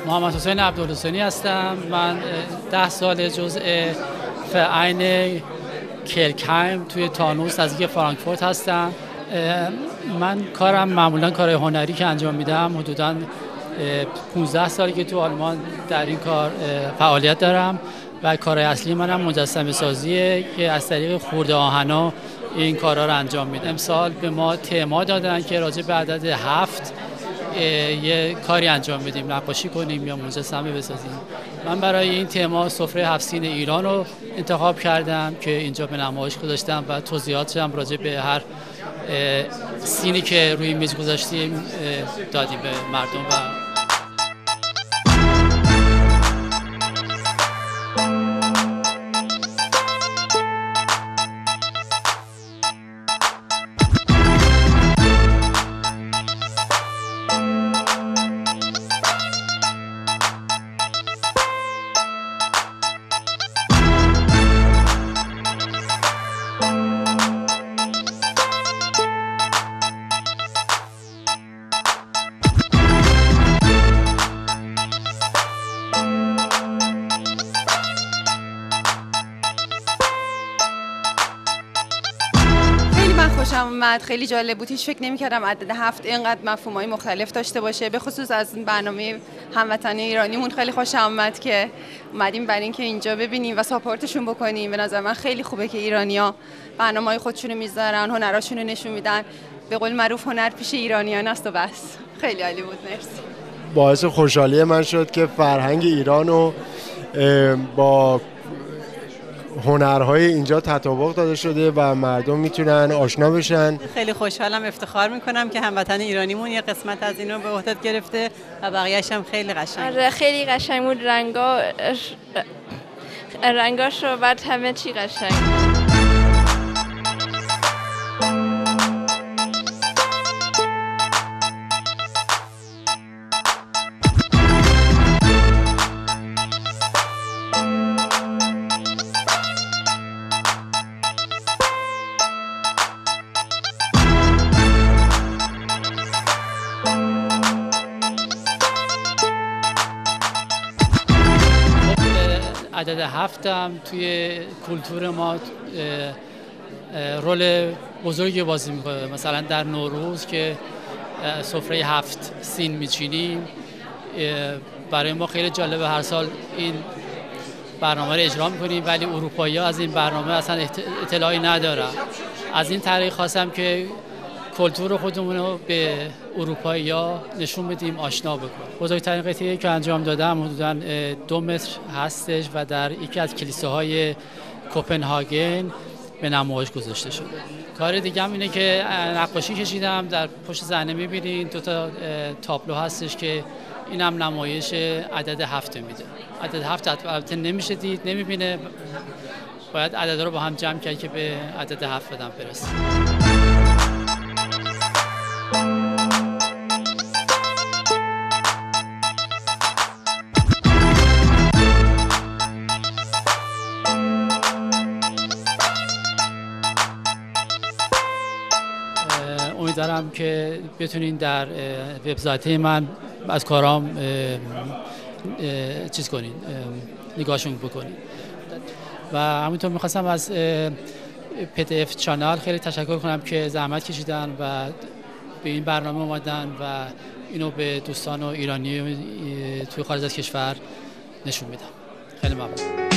محمد حسین عبدالحسینی هستم. من 10 سال جزء verein کلکهیم توی تانوس نزدیک فرانکفورت هستم. من کارم معمولا کارهای هنری که انجام میدم. حدوداً 15 سالی که تو آلمان در این کار فعالیت دارم و کارهای اصلی منم مجسمه سازیه که از طریق خرده آهنا این کارها رو انجام میدم. امسال به ما تما دادن که راجع به عدد 7 یه کاری انجام بدیم، نقاشی کنیم یا مجسمه بسازیم. من برای این تما سفره 7 سین ایران رو انتخاب کردم که اینجا به نمایش گذاشتم و توضیحاتش هم راجع به هر سینی که روی میز گذاشتیم دادیم به مردم. و خوشم اومد، خیلی جالب بود. هیچ فکر نمی‌کردم عدد 7 اینقدر مفهوم‌های مختلف داشته باشه. به خصوص از برنامه هموطنی ایرانیمون خیلی خوشم اومد که اومدیم برای اینکه اینجا ببینیم و ساپورتشون بکنیم. به نظر من خیلی خوبه که ایرانی‌ها برنامه‌های خودشونو میذارن، هنراشون رو نشون میدن. به قول معروف هنر پیش ایرانیان است و بس. خیلی عالی بود. مرسی. باعث خوشحالی من شد که فرهنگ ایرانو با هنرهای اینجا تطابق داده شده و مردم میتونن آشنا بشن. خیلی خوشحالم، افتخار میکنم که هموطن ایرانیمون یه قسمت از اینو به عهده گرفته و بقیه‌اش هم خیلی قشنگ. آره خیلی قشنگ بود، رنگاش رو بعد همه چی قشنگ. عدد 7 هم توی کلتور ما رول بزرگی بازی میکنه. مثلا در نوروز که سفره 7 سین میچینیم، برای ما خیلی جالبه. هر سال این برنامه رو اجرا میکنیم ولی اروپایی‌ها از این برنامه اصلا اطلاعی ندارن. از این طریق خواستم که کلتور خودمون رو به اروپایی‌ها نشون بدیم، آشنا بکنیم. بزرگترین قطعه‌ای که انجام دادم حدوداً 2 متر هستش و در یکی از کلیساهای کوپنهاگن به نمایش گذاشته شده. کار دیگه هم اینه که نقاشی کشیدم. در پشت صحنه می‌بینید 2 تا تابلو هستش که اینم نمایش عدد 7 میده. عدد 7 البته نمیشه دید، نمی‌بینه. باید عددا رو با هم جمع کرد که به عدد 7 بدم برسه. امیدوارم که بتونین در وبسایت من از کارام چیز کنین، نگاهشون بکنین. و همونطور میخواستم از PDF چانل خیلی تشکر کنم که زحمت کشیدن و به این برنامه اومدن و اینو به دوستان و ایرانی توی خارج از کشور نشون میدن. خیلی ممنون.